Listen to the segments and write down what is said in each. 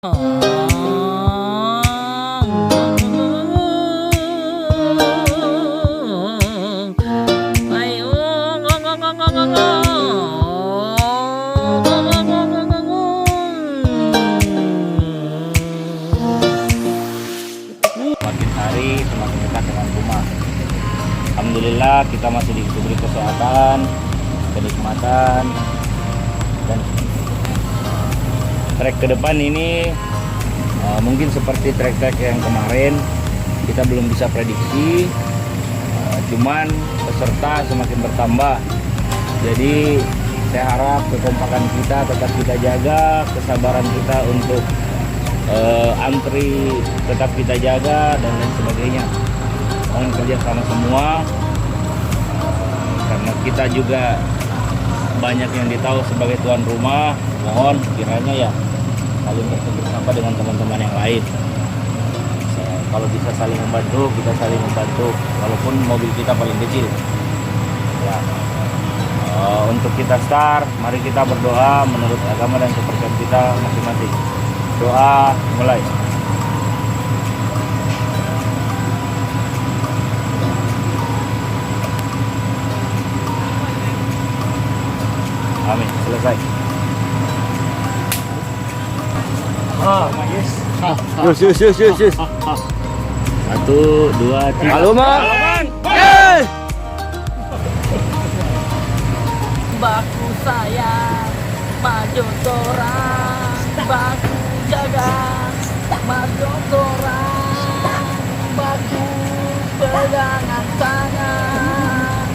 Makin hari semakin dekat dengan rumah. Alhamdulillah kita masih diberi kesehatan, kenikmatan, dan trek ke depan ini mungkin seperti trek-trek yang kemarin kita belum bisa prediksi, cuman peserta semakin bertambah. Jadi saya harap kekompakan kita tetap kita jaga, kesabaran kita untuk antri tetap kita jaga, dan lain sebagainya. Mohon kerja sama semua, karena kita juga banyak yang ditahu sebagai tuan rumah. Mohon kiranya ya saling bertukar sapa dengan teman-teman yang lain. Kalau bisa saling membantu, kita saling membantu, walaupun mobil kita paling kecil ya. Untuk kita start, mari kita berdoa menurut agama dan kepercayaan kita masing-masing. Doa mulai. Amin. Selesai. Yes. 1, 2, 3. Halo, Man. Baku sayang, maju torang, baku jaga, maju torang, baku pegangan tangan.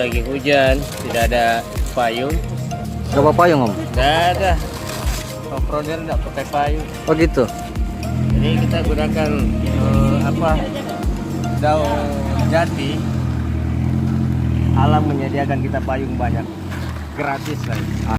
lagi hujan, tidak ada payung. Gak apa payung om? Tidak ada. Off-roader tidak pakai payung. Oh gitu. Jadi kita gunakan daun jati. Alam menyediakan kita payung banyak, gratis lagi.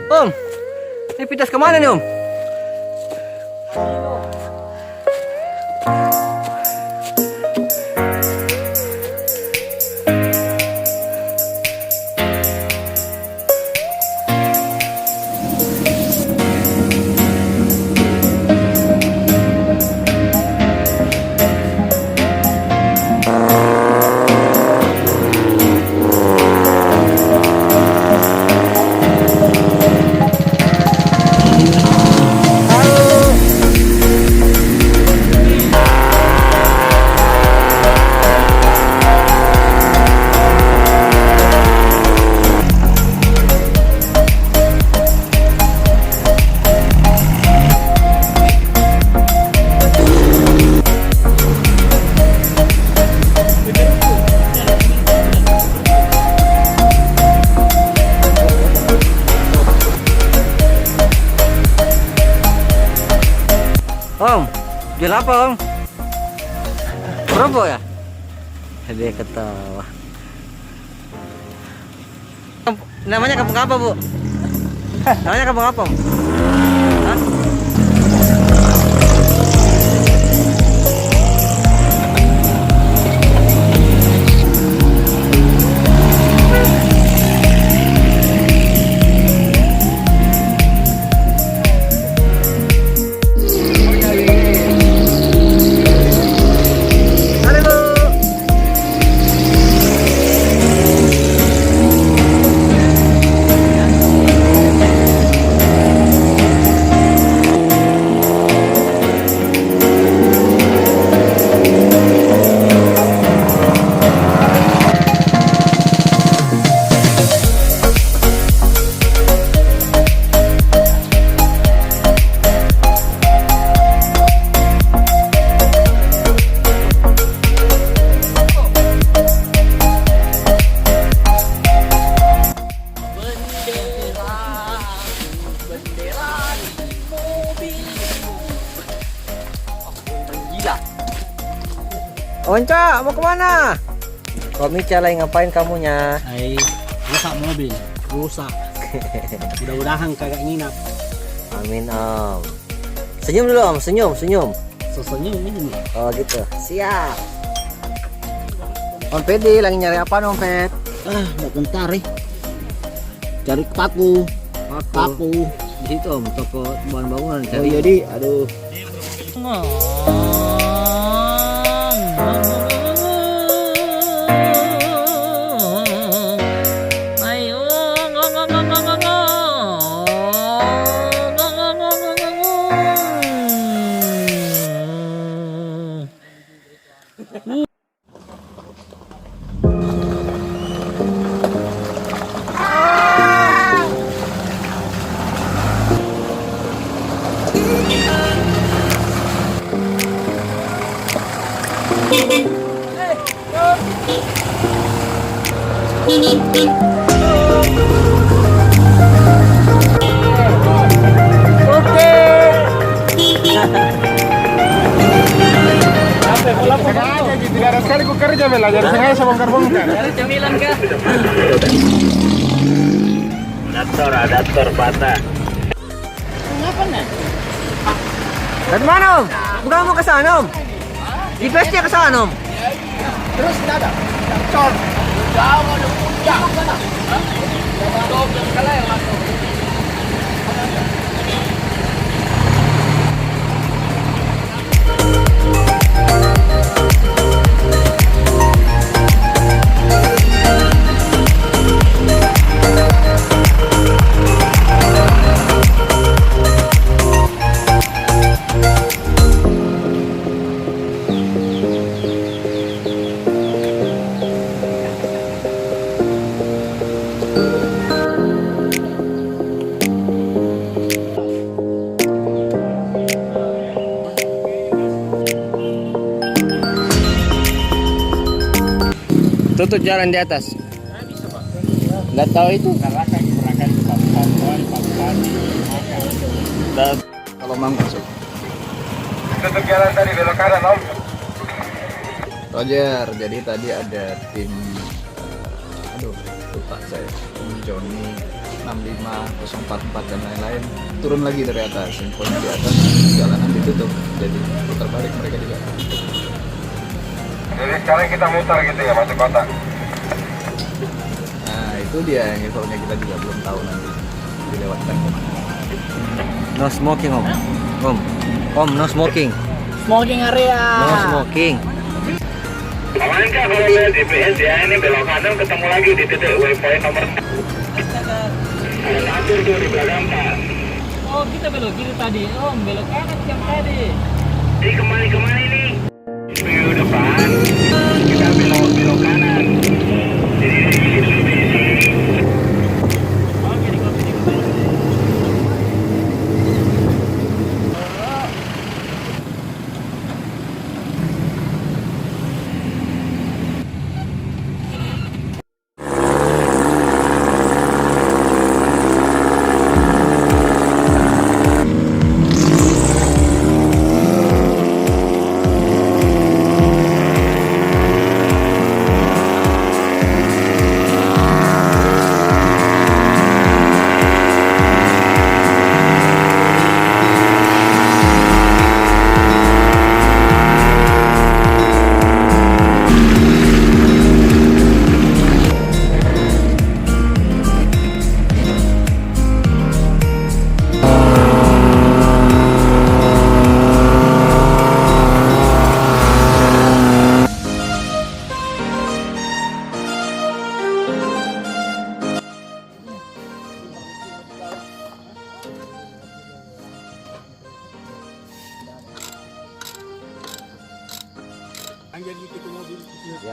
Om, ini pitas kemana nih Om? Om, jual apa Om? Berapa ya? Dia ketawa. Namanya kampung apa Bu? Namanya kampung apa Om? Hah? Onca, mau kemana? Komica lagi ngapain kamunya? Hai, rusak mobil, rusak. Mudah-mudahan kagak nginap. Amin Om. Senyum dulu Om, senyum. Sesenyum ini. Oh gitu, siap. Om Pedi lagi nyari apa Om Ped? Mau bentar cari paku. Di situ Om, toko bahan bangunan. Oh iya di, aduh. Hey, Oke. Sengaja gitu, tidak ada sekali ku kerja Mela, jadi sengaja saya bongkar-bongkar. Dari cemilan kah? Adaptor patah. Kenapa nih? Dari mana Om? Bukan mau ke sana Om? GPS-nya ke sana Om? Terus tidak ada. Tutup jalan di atas. Nggak tahu itu. Kalau mang masuk. Tutup jalan tadi belok kanan Om. Roger, jadi tadi ada tim lupa saya, Om Joni 65044 dan lain-lain turun lagi dari atas, infonya di atas jalanan ditutup, jadi putar balik mereka juga. Jadi sekarang kita mutar gitu ya masuk kota. Nah itu dia yang infonya kita juga belum tahu nanti dilewatkan kemana. No smoking Om. Om no smoking. Smoking area. No smoking. Kemarin Kak, kalau lihat GPS ya, ini belok kanan ketemu lagi di titik waypoint nomor 1 tuh di belakang Pak. Oh, kita belok kiri tadi. Oh, belok kanan jam tadi. Ini kemana nih? Minggu depan kita belok kanan. Oke, di kopi.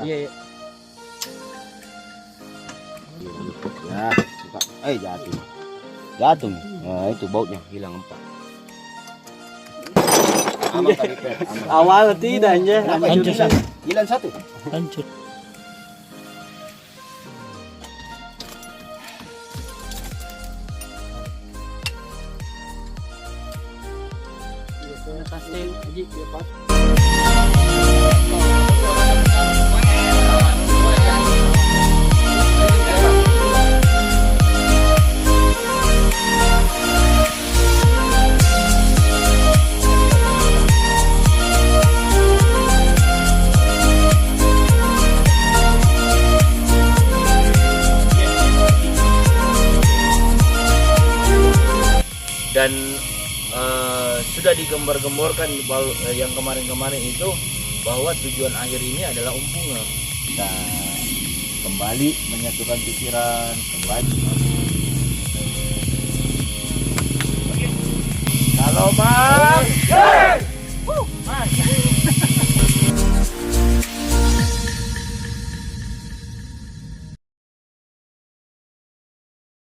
Iya. Ya, jatuh. Jatuh. Nah, itu bautnya hilang 4. Awal tidak aja. Hilang 1. Hancur. Dan sudah digembar-gemborkan yang kemarin-kemarin itu bahwa tujuan akhir ini adalah Umbunga. Kita kembali menyatukan pikiran, kembali. Kalau Bang,